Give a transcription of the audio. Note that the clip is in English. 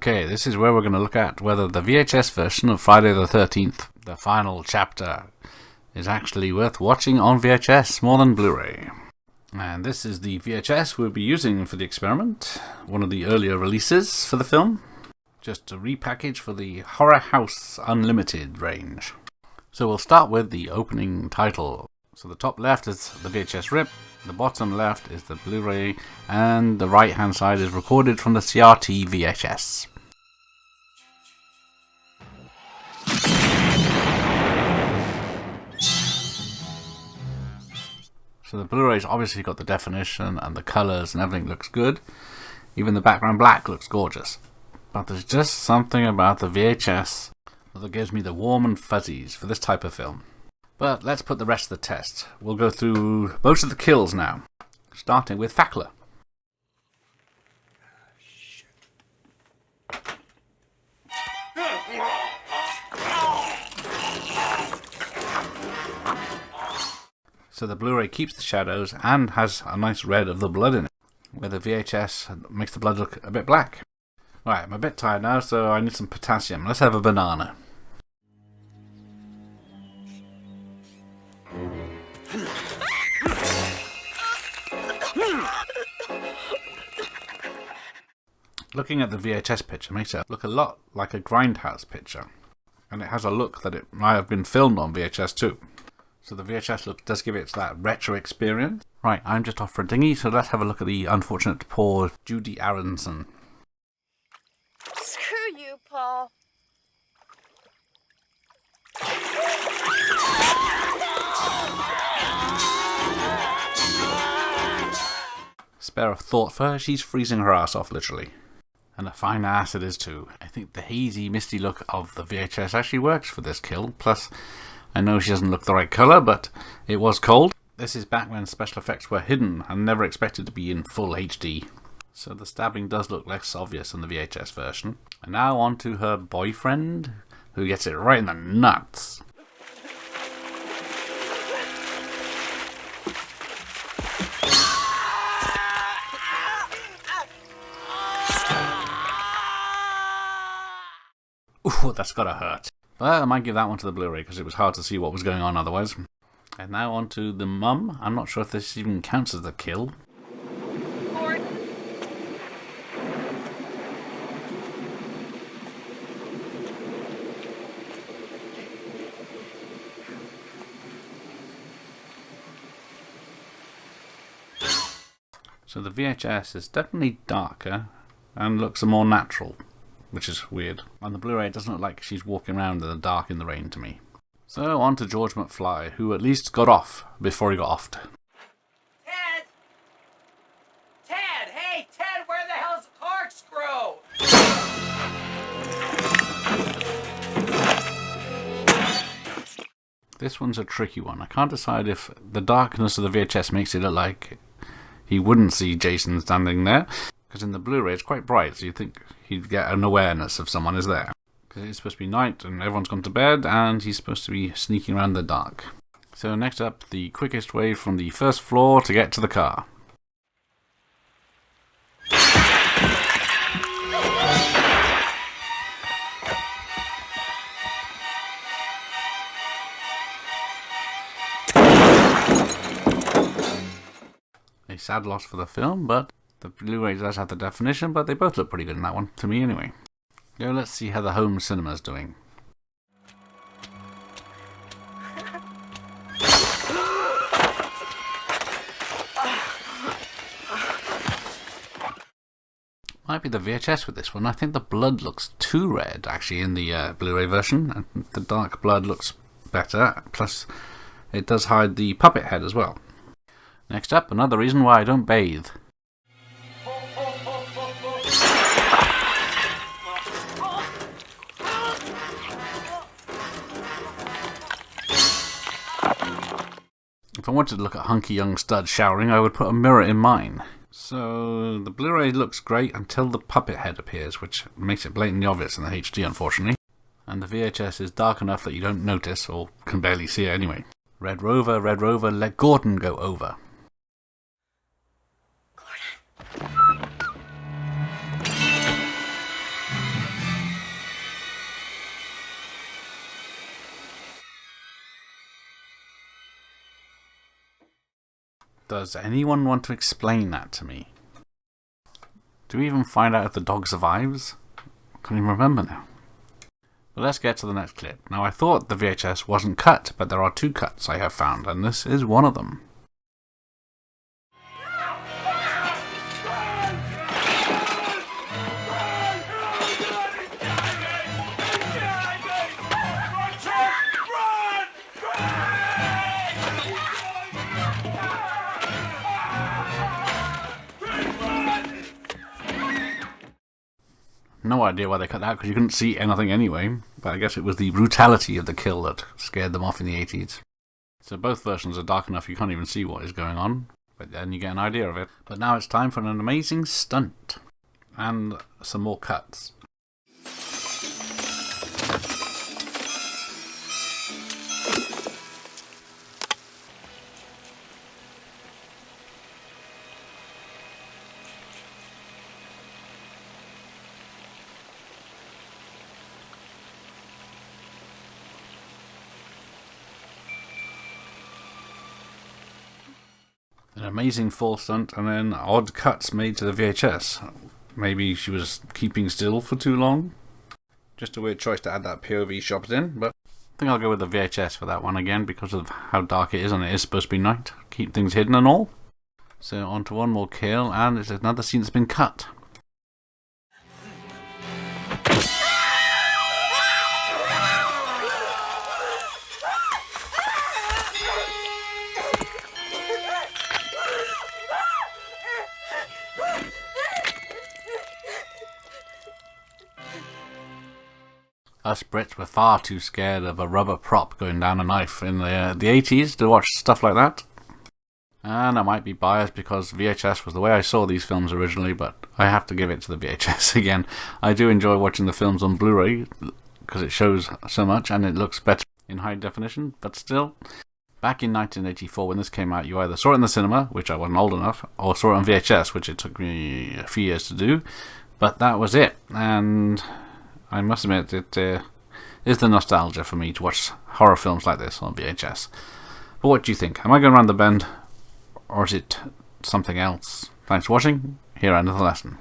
Okay, this is where we're going to look at whether the VHS version of Friday the 13th, the final chapter, is actually worth watching on VHS more than Blu-ray. And this is the VHS we'll be using for the experiment, one of the earlier releases for the film, just a repackage for the Horror House Unlimited range. So we'll start with the opening title. So the top left is the VHS rip, the bottom left is the Blu-ray, and the right hand side is recorded from the CRT VHS. So the Blu-ray's obviously got the definition and the colours and everything looks good. Even the background black looks gorgeous. But there's just something about the VHS that gives me the warm and fuzzies for this type of film. But let's put the rest of the test. We'll go through most of the kills now, starting with Fackler. So the Blu-ray keeps the shadows and has a nice red of the blood in it, where the VHS makes the blood look a bit black. Right, I'm a bit tired now, so I need some potassium. Let's have a banana. Looking at the VHS picture makes it look a lot like a Grindhouse picture, and it has a look that it might have been filmed on VHS too. So the VHS look does give it that retro experience. Right, I'm just off for a dinghy, so let's have a look at the unfortunate poor Judy Aronson. Screw you, Paul. Spare a thought for her, she's freezing her ass off literally. And a fine ass it is too. I think the hazy, misty look of the VHS actually works for this kill. Plus, I know she doesn't look the right colour, but it was cold. This is back when special effects were hidden and never expected to be in full HD. So the stabbing does look less obvious in the VHS version. And now on to her boyfriend, who gets it right in the nuts. Ooh, that's gotta hurt. But I might give that one to the Blu-ray because it was hard to see what was going on otherwise. And now on to the mum. I'm not sure if this even counts as a kill. Gordon. So the VHS is definitely darker and looks more natural, which is weird. On the Blu-ray it doesn't look like she's walking around in the dark in the rain to me. So on to George McFly, who at least got off before he got offed. Ted! Ted! Hey, Ted, where the hell's the corkscrew? This one's a tricky one. I can't decide if the darkness of the VHS makes it look like he wouldn't see Jason standing there, because in the Blu-ray it's quite bright, so you think he'd get an awareness if someone is there. Because it's supposed to be night and everyone's gone to bed and he's supposed to be sneaking around in the dark. So next up, the quickest way from the first floor to get to the car. A sad loss for the film, but the Blu-ray does have the definition, but they both look pretty good in that one, to me anyway. Now let's see how the home cinema's doing. Might be the VHS with this one. I think the blood looks too red, actually, in the Blu-ray version. And the dark blood looks better, plus it does hide the puppet head as well. Next up, another reason why I don't bathe. If I wanted to look at hunky young studs showering, I would put a mirror in mine. So the Blu-ray looks great until the puppet head appears, which makes it blatantly obvious in the HD, unfortunately. And the VHS is dark enough that you don't notice, or can barely see it anyway. Red Rover, let Gordon go over. Gordon. Does anyone want to explain that to me? Do we even find out if the dog survives? I can't even remember now. But let's get to the next clip. Now, I thought the VHS wasn't cut, but there are 2 cuts I have found, and this is one of them. No idea why they cut that, because you couldn't see anything anyway, but I guess it was the brutality of the kill that scared them off in the 80s. So both versions are dark enough you can't even see what is going on, but then you get an idea of it. But now it's time for an amazing stunt, and some more cuts. An amazing full stunt, and then odd cuts made to the VHS. Maybe she was keeping still for too long. Just a weird choice to add that POV shots in, but I think I'll go with the VHS for that one again because of how dark it is, and it is supposed to be night. Keep things hidden and all. So on to one more kill, and it's another scene that's been cut. Us Brits were far too scared of a rubber prop going down a knife in the 80s to watch stuff like that. And I might be biased because VHS was the way I saw these films originally, but I have to give it to the VHS again. I do enjoy watching the films on Blu-ray because it shows so much and it looks better in high definition, but still, back in 1984 when this came out, you either saw it in the cinema, which I wasn't old enough, or saw it on VHS, which it took me a few years to do, but that was it. And I must admit, it is the nostalgia for me to watch horror films like this on VHS. But what do you think? Am I going around the bend, or is it something else? Thanks for watching. Here, another lesson.